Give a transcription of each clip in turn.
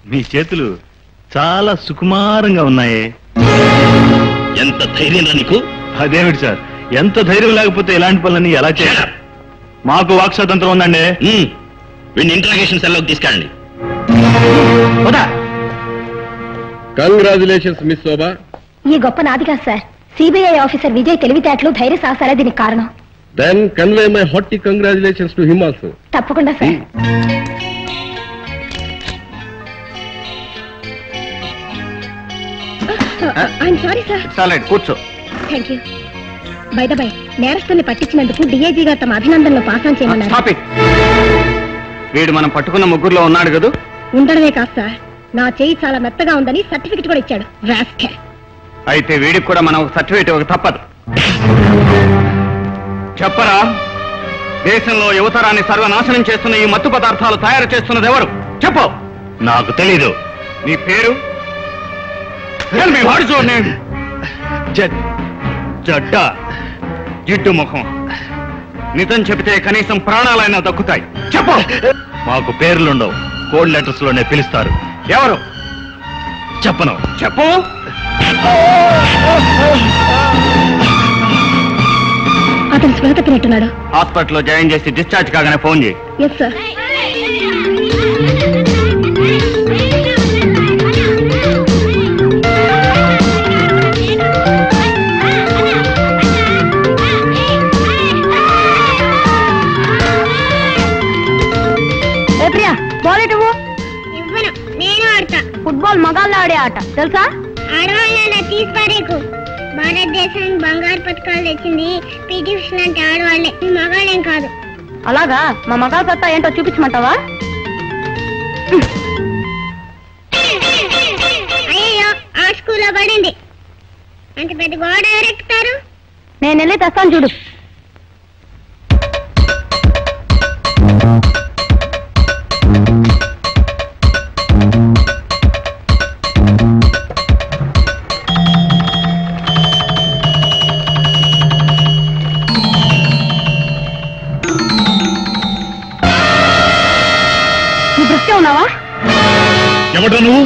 మీ చేతులు చాలా సుకుమారంగా ఉన్నాయే. ఎంత ధైర్యం రా నీకు? అదేమిటి సార్, ఎంత ధైర్యం లేకపోతే ఇలాంటి పనులన్నీ ఎలా చేయాలి? మాకు వాక్ స్వాతంత్రం ఉందండి. వీడిని ఇంట్రాగేషన్ సెల్లోకి తీసుకెళ్ళండి. కంగ్రాచులేషన్స్ మిస్ శోభా. ఈ గొప్ప నాది కాదు సార్, సిబిఐ ఆఫీసర్ విజయ్ తెలివితేటలు ధైర్య సాహసాలే దీనికి కారణం. Then convey my hearty congratulations to him also. తప్పకుండా సార్. I'm sorry sir. కూర్చో. Thank you. By the by, నేరస్తుల్ని పట్టించినందుకు డిఐజీ గారు తమ అభినందనలో పాస్ ఆన్ చేయమన్నారు. వీడు మనం పట్టుకున్న ముగ్గురులో ఉన్నాడు కదా? ఉండడమే కాదు సార్, నా చేయి చాలా మెత్తగా ఉందని సర్టిఫికెట్ కూడా ఇచ్చాడు. రాస్కెల్. అయితే వీడికి కూడా మనం సర్టిఫికేట్ ఒక తప్పదు. చెప్పరా, దేశంలో యువతరాన్ని సర్వనాశనం చేస్తున్న ఈ మత్తు పదార్థాలు తయారు చేస్తున్నది ఎవరు? చెప్పు. నాకు తెలీదు. నీ పేరు? జడ్డా, జిడ్డు ముఖం. నిజం చెబితే కనీసం ప్రాణాలైనా దక్కుతాయి. చెప్పు. మాకు పేర్లుండవు, కోడ్ లెటర్స్ లోనే పిలుస్తారు. ఎవరు? చెప్పను. చెప్పు. అతను స్పృహ తప్పినట్టున్నాడు. హాస్పిటల్లో జాయిన్ చేసి డిశ్చార్జ్ కాగానే ఫోన్ చేయి. Yes sir. ప్రియా, బాల్ ఇవ్వు. నేను ఆడతా. ఫుట్బాల్ మగాళ్ళు ఆడే ఆట తెలుసా? ఆడవాళ్ళ తీసుకోరేకు. భారతదేశానికి బంగారు పథకాలు తెచ్చింది పీటీ ఉష లాంటి ఆడవాళ్లే, మగాళ్ళేం కాదు. అలాగా? మా మగాళ్ళ సత్తా ఏంటో చూపించమంటావా? అయ్యో, ఆ స్కూల్లో పడింది. అంత పెద్ద గోడ ఎవరెక్కుతారు? నేను వెళ్ళి తెస్తాను చూడు. ఉన్నావా? ఎవడ్రా నువ్వు?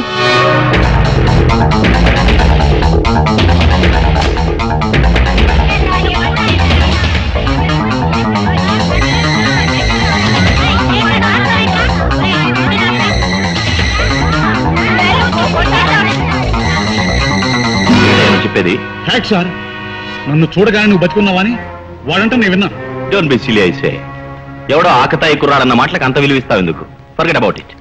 చెప్పేది హ్యాక్ సార్. నన్ను చూడగానే నువ్వు బతుకున్నావని వాడంటే నేను విన్నా. డోంట్ బి సిలీ ఐసే. ఎవడో ఆకతాయి కుర్రాడన్న మాటలకు అంత విలువిస్తావు ఎందుకు? Forget about it.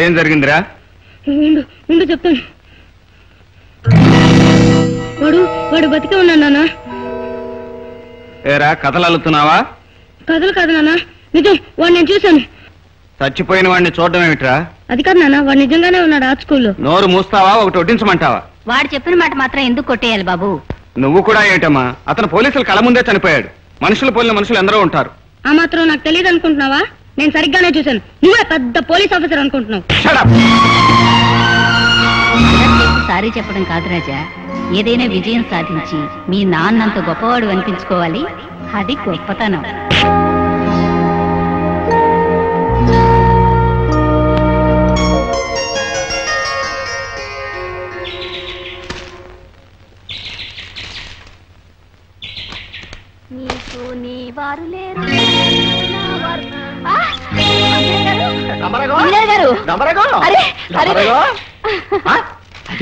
ఏం జరిగిందిరా? ఉండు చెప్తాను. వాడు బతికే ఉన్నా నాన్న. ఏరా, కథలు అల్లుతున్నావా? కథలు కాదు నాన్న, నిజం. వాడు నేను చూశాను. చచ్చిపోయిన వాడిని చూడడం ఏమిట్రా? అది కాదు నాన్న, వాడు నిజంగానే ఉన్నాడు ఆ స్కూల్లో. నోరు మూస్తావా, ఒకటి వడ్డించమంటావా? వాడు చెప్పిన మాట మాత్రం ఎందుకు కొట్టేయాలి బాబు? నువ్వు కూడా ఏమిటమ్మా? అతను పోలీసుల కళ్ళ ముందే చనిపోయాడు. మనుషులు పోలిన మనుషులు ఎందరో ఉంటారు. ఆ మాత్రం నాకు తెలియదు అనుకుంటున్నావా? నేను సరిగ్గానే చూశాను. నువ్వే పెద్ద పోలీస్ ఆఫీసర్ అనుకుంటున్నావు. సారీ చెప్పడం కాదు రాజా, ఏదైనా విజయం సాధించి మీ నాన్నంత గొప్పవాడు అనిపించుకోవాలి. అది గొప్పతనం.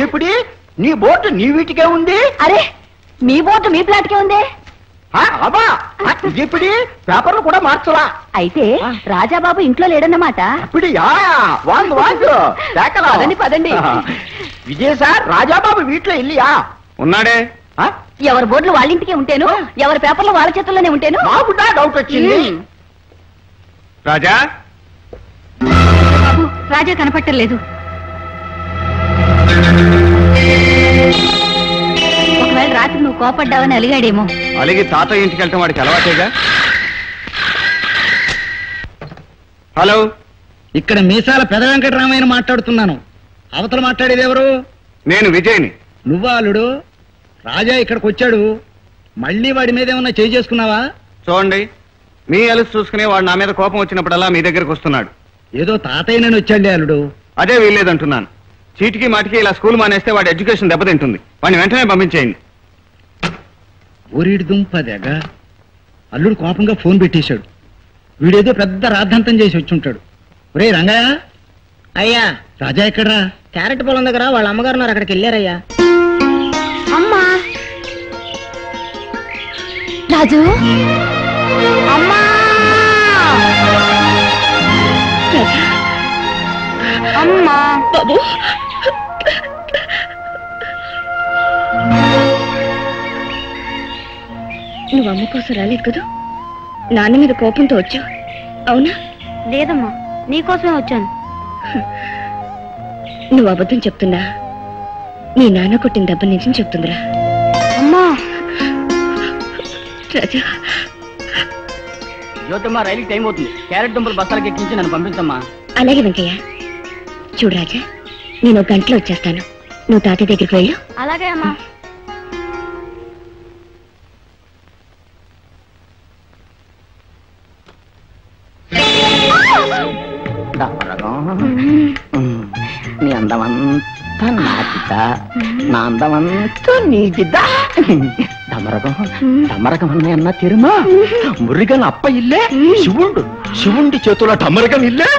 ఇప్పుడు నీ బోటు నీ వీటికే ఉంది. అరే, మీ బోటు మీ ప్లాట్కే ఉంది. ఇప్పుడు పేపర్లు కూడా మార్చలా. అయితే రాజాబాబు ఇంట్లో లేడన్నమాట. ఇప్పుడు పదండి పదండి. విజయ్ సార్, రాజాబాబు వీటిలో ఇల్లియా ఉన్నాడే. ఎవరి బోర్డులు వాళ్ళ ఇంటికే ఉంటేను, ఎవరి పేపర్లు వాళ్ళ చేతుల్లోనే ఉంటేను. నాకు డౌట్ వచ్చింది. రాజా, బాబు, రాజా కనపట్టలేదు. ఒకవేళ రాత్రి నువ్వు కోపడ్డావని అలిగాడేమో. అలిగి తాతయ్య ఇంటికి వెళ్తాం, వాడికి అలవాటేగా. హలో, ఇక్కడ మీసాల పెద వెంకటరామయ్య మాట్లాడుతున్నాను. అవతల మాట్లాడేది ఎవరు? నేను విజయ్ని. నువ్వా అల్లుడు? రాజా ఇక్కడికి వచ్చాడు, మళ్ళీ వాడి మీద ఏమన్నా చేయి చేసుకున్నావా? చూడండి, మీ అలసి చూసుకుని వాడు నా మీద కోపం వచ్చినప్పుడల్లా మీ దగ్గరకు వస్తున్నాడు. ఏదో తాతయ్య నేను వచ్చాండి అల్లుడు. అదే వీల్లేదంటున్నాను. చీటికి మాటికి ఇలా స్కూల్ మానేస్తే వాడి ఎడ్యుకేషన్ దెబ్బతింటుంది. వాడిని వెంటనే పంపించేయండి. ఊరిడి దుంపదెగ. అల్లుడు కోపంగా ఫోన్ పెట్టేశాడు. వీడేదో పెద్ద రాద్ధాంతం చేసి వచ్చి ఉంటాడు. ఒరే రంగయ్య. అయ్యా. రాజా ఎక్కడ్రా? క్యారెట్ పొలం దగ్గర వాళ్ళ అమ్మగారు ఉన్నారు, అక్కడికి వెళ్ళారయ్యా. అమ్మా రాజు, అమ్మా అమ్మా బాబు, నువ్వు అమ్మ కోసం రాలేదు కదా? నాన్న మీద కోపంతో వచ్చావు అవునా? లేదమ్మా, నీకోసమే వచ్చాను. నువ్వు అబద్ధం చెప్తున్నా. నీ నాన్న కొట్టిన దెబ్బ నిజం చెప్తుందిరా. అమ్మా రాజా. జ్యోతమ్మా, రైలుకి టైం అవుతుంది. క్యారెట్ దుంపలు బస్తాలకి ఎక్కించి నన్ను పంపించమ్మా. అలాగే వెంకయ్య. చూడు రాజా, నేను ఒక గంటలో వచ్చేస్తాను. నువ్వు తాతయ్య దగ్గరికి వెళ్ళు. అలాగే అమ్మా. నీ అందమంతా నాకిదా, నా అందమంతా నీకిదా. డమరకం అన్న తిరుమా మురిగన్ అప్ప ఇల్లే శివుండి చేతుల డమరకం ఇల్లే.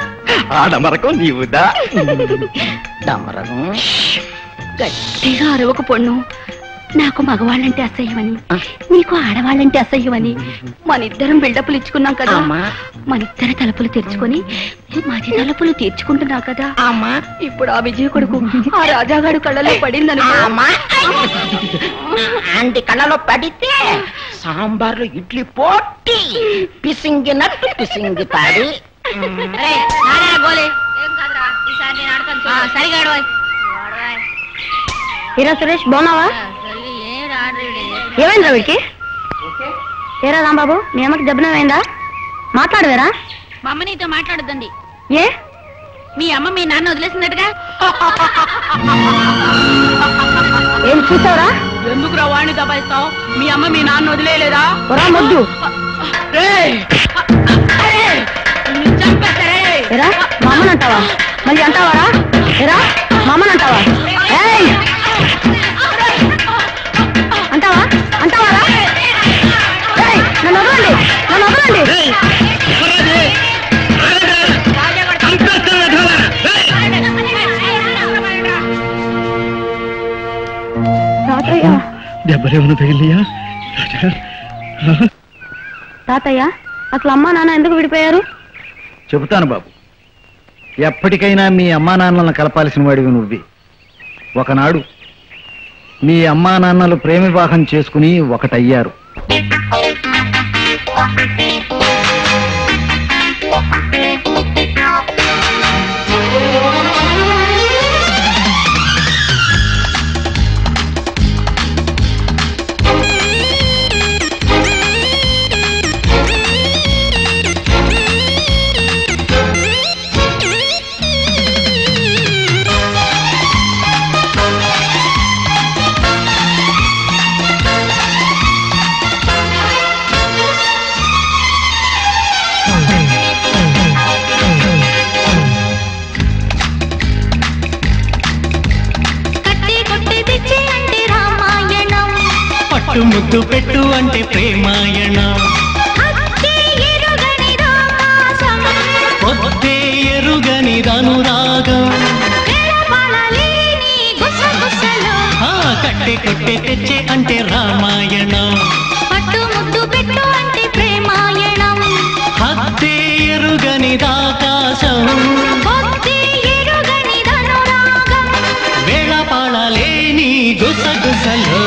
ఆ డమరకం నీవుదా. డమరకం గట్టిగా అరవకు పొన్ను. నాకు మగవాళ్ళంటే అసహ్యమని, నీకు ఆడవాళ్ళంటే అసహ్యమని మనిద్దరం బిల్డప్లు ఇచ్చుకున్నాం కదా. మనిద్దరి తలుపులు తెరుచుకొని మధ్య తలుపులు తీర్చుకుంటున్నావు కదా. ఇప్పుడు ఆ విజయ కొడుకు ఆ రాజాగాడు కళ్ళలో పడిందనుకో. ఆంటీ కళ్ళలో పడితే సాంబార్లో ఇడ్లీ పోటీ పిసింగినట్టు పిసింగుతాడు. హీరా సురేష్, బాగున్నావా? ఏమైందా వీడికి? ఏరా రాంబాబు, మీ అమ్మకి దెబ్బనమైందా? మాట్లాడవేరా? మా అమ్మ నీతో మాట్లాడొద్దండి. ఏ, మీ అమ్మ మీ నాన్న వదిలేసినట్టుగా. ఏం చూసావరా? ఎందుకురా వాడిని దబాయిస్తావు? మీ అమ్మ మీ నాన్న వదిలేలేదా? మొద్దు ఎరా, మా అమ్మనంటావా? మళ్ళీ అంటావారా? ఎరా, మా అమ్మనంటావా? అంటావా? అంటావారా? నన్ను వదలండి, నన్ను వదలండి. తాతయ్య, దెబ్బలేమన్నా తగిలియా? తాతయ్య, అసలు అమ్మా నాన్న ఎందుకు విడిపోయారు? చెబుతాను బాబు. ఎప్పటికైనా మీ అమ్మా నాన్నలను కలపాల్సిన వాడివి నువ్వి. ఒకనాడు మీ అమ్మా నాన్నలు ప్రేమ వివాహం చేసుకుని ఒకటయ్యారు. ముద్దు పెట్టు అంటే ప్రేమాయణం, పొద్దే ఎరుగని అనురాగం, కట్టె కొట్టె తెచ్చే అంటే రామాయణం, హద్దే ఎరుగని ఆకాశం, వేళ పాడలేని గుసగుసలో,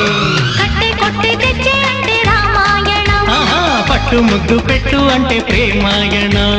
పట్టు ముద్దు పెట్టు అంటే ప్రేమాయణం.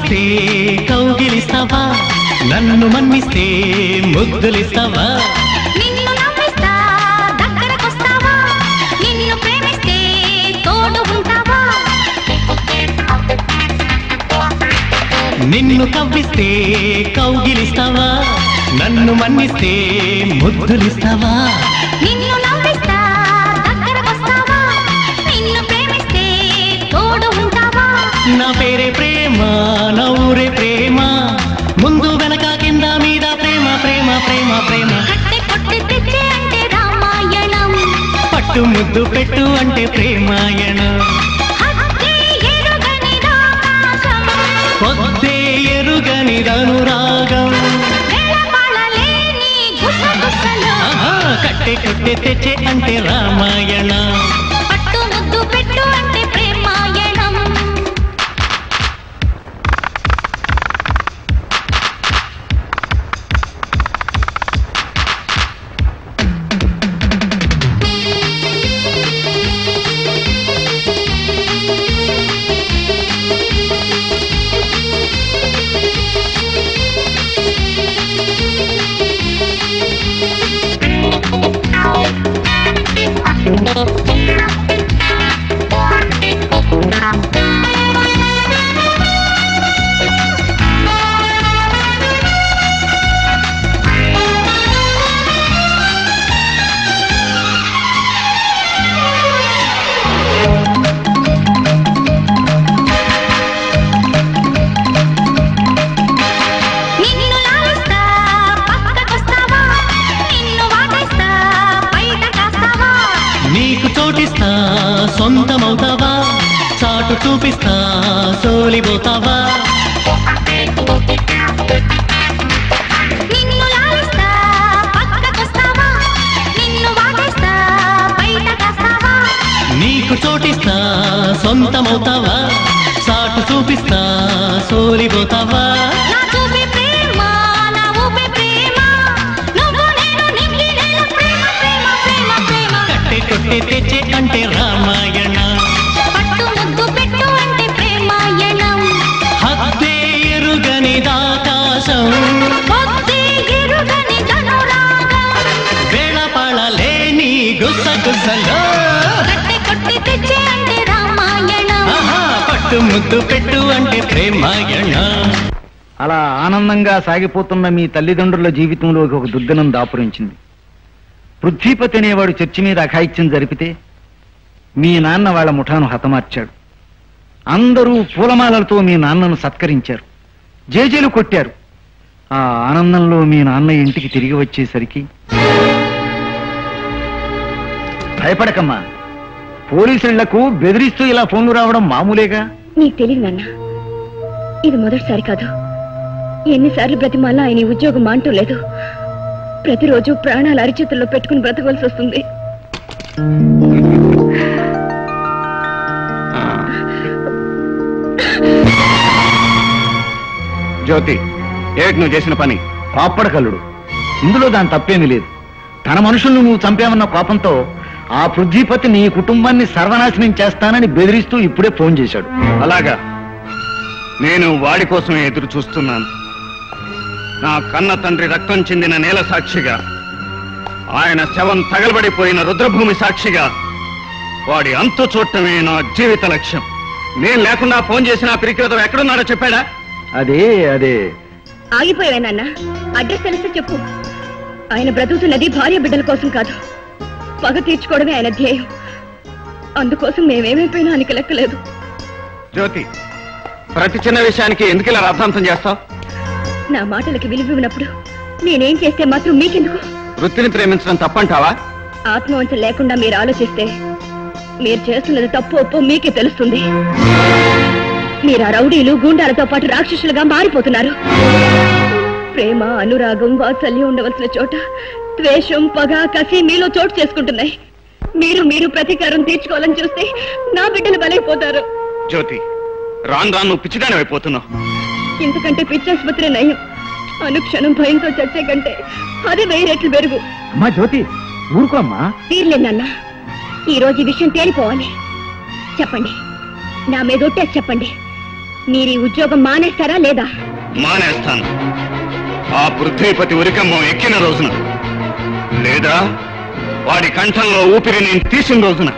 లాలిస్తే కౌగిలిస్తావా నన్ను మన్నిస్తే ముద్దులిస్తావా నిన్ను నవ్విస్తా దగ్గరకొస్తావా నిన్ను ప్రేమిస్తే తోడు ఉంటావా నిన్ను కవ్విస్తే కౌగిలిస్తావా నన్ను మన్నిస్తే ముద్దులిస్తావా నిన్ను నవ్విస్తా దగ్గరకొస్తావా నిన్ను ప్రేమిస్తే తోడు ఉంటావా నా పేరే ప్రేమ నా ఊరే ప్రేమ ముందు వెనక కింద మీద ప్రేమ ప్రేమ ప్రేమ ప్రేమ కట్టె కొట్టి తెచ్చే అంటే రామాయణం పట్టు ముద్దు పెట్టు అంటే ప్రేమాయణం హద్దే ఎరుగనిదాకాశం పొద్దే ఎరుగనిదనురాగం వేళపాళలేని గుసగుసలు ఆహా, కట్టె కొట్టే తెచ్చే అంటే రామాయణ పట్టు ముద్దు పెట్టు అంటే ప్రేమాయణం నిన్ను లాలిస్తా పక్కకొస్తావా నిన్ను వాటేస్తా బయట కాస్తావా నీకు చోటిస్తా సొంతమవుతావా చాటు చూపిస్తా సోలిపోతావా నిన్ను లాలిస్తా పక్కకొస్తావా నిన్ను వాటేస్తా బయట కాస్తావా నీకు చోటిస్తా సొంతమవుతావా చాటు చూపిస్తా సోలిపోతావా నా చూపే ప్రేమ నా ఊపే ప్రేమ నువ్వు నేను నింగి నేను ప్రేమ ప్రేమ ప్రేమ ప్రేమ కట్టె కొట్టే తెచ్చే అంటే రామాయణ పట్టు ముద్దు పెట్టు అంటే ప్రేమాయణం హద్దే ఎరుగనిదాకాశం పొద్దే ఎరుగని ధనురాగం వేళపాళలేని గుసగుసలో కట్టె కొట్టి తెచ్చే అంటే రామాయణం ఆహా, పట్టు ముద్దు పెట్టు అంటే ప్రేమాయణ అలా ఆనందంగా సాగిపోతున్న మీ తల్లిదండ్రుల జీవితంలోకి ఒక దుర్దినం దాపురించింది. పృథ్వీపతి అనేవాడు చర్చి మీద అఘాయిత్యం జరిపితే మీ నాన్న వాళ్ళ ముఠాను హతమార్చాడు. అందరూ పూలమాలలతో మీ నాన్నను సత్కరించారు, జేజేలు కొట్టారు. ఆ ఆనందంలో మీ నాన్న ఇంటికి తిరిగి వచ్చేసరికి భయపడకమ్మా, పోలీసులకు బెదిరిస్తూ ఇలా ఫోన్లు రావడం మామూలేగా. నీకు తెలియదు నాన్న, ఇది మొదటిసారి కాదు. ఎన్నిసార్లు బ్రతిమాలా ఆయన ఈ ఉద్యోగం మాంటూ లేదు. ప్రతిరోజు ప్రాణాలు అరిచేతుల్లో పెట్టుకుని బ్రతకవలసి వస్తుంది. జ్యోతి, ఏమిటి నువ్వు చేసిన పని? కోప్పడకల్లుడు, ఇందులో దాని తప్పేమీ లేదు. తన మనుషుల్ని నువ్వు చంపామన్న కోపంతో ఆ పృథ్వీపతి నీ కుటుంబాన్ని సర్వనాశనం చేస్తానని బెదిరిస్తూ ఇప్పుడే ఫోన్ చేశాడు. అలాగా, నేను వాడి కోసమే ఎదురు చూస్తున్నాను. నా కన్న తండ్రి రక్తం చెందిన నేల సాక్షిగా, ఆయన శవం తగలబడిపోయిన రుద్రభూమి సాక్షిగా వాడి అంతు చూడటమే నా జీవిత లక్ష్యం. నేను లేకుండా ఫోన్ చేసిన పిరికిరతం ఎక్కడున్నాడో చెప్పాడా? అదే ఆగిపోయావే నాన్న, అడ్రస్ తెలిస్తే చెప్పు. ఆయన బ్రతుకుతున్నది భార్య బిడ్డల కోసం కాదు, పగ తీర్చుకోవడమే ఆయన ధ్యేయం. అందుకోసం మేమేమైపోయినా ఆయనకి లెక్కలేదు. జ్యోతి, ప్రతి చిన్న విషయానికి ఎందుకు ఇలా రాద్ధాంతం చేస్తావు? నా మాటలకి విలువినప్పుడు నేనేం చేస్తే మాత్రం మీకెందుకు? వృత్తిని ప్రేమించడం తప్పంటావా? ఆత్మవంచన లేకుండా మీరు ఆలోచిస్తే మీరు చేస్తున్నది తప్పు ఒప్పో మీకే తెలుస్తుంది. మీరు ఆ రౌడీలు గూండాలతో పాటు రాక్షసులుగా మారిపోతున్నారు. ప్రేమ, అనురాగం, వాత్సల్యం ఉండవలసిన చోట ద్వేషం, పగ, కసి మీలో చోటు చేసుకుంటున్నాయి. మీరు ప్రతీకారం తీర్చుకోవాలని చూస్తే నా బిడ్డలు బలైపోతారు. జ్యోతి, రాను రాను పిచ్చిదాని అయిపోతున్నావు. ఇంతకంటే పిచ్చాసుపత్రి నయం. అనుక్షణం భయంతో చచ్చే కంటే అది 1000 రెట్లు పెరుగు. అమ్మా జ్యోతి, ఊరుకోమ్మా. తీర్లేనన్నా, ఈ రోజు ఈ విషయం తేలిపోవాలి. చెప్పండి, నా మీద ఒట్టేసి చెప్పండి. మీరు ఈ ఉద్యోగం మానేస్తారా లేదా? మానేస్తాను. ఆ పృథ్వీపతి ఉరికమ్మం ఎక్కిన రోజున, లేదా వాడి కంఠంలో ఊపిరి నేను తీసిన రోజున.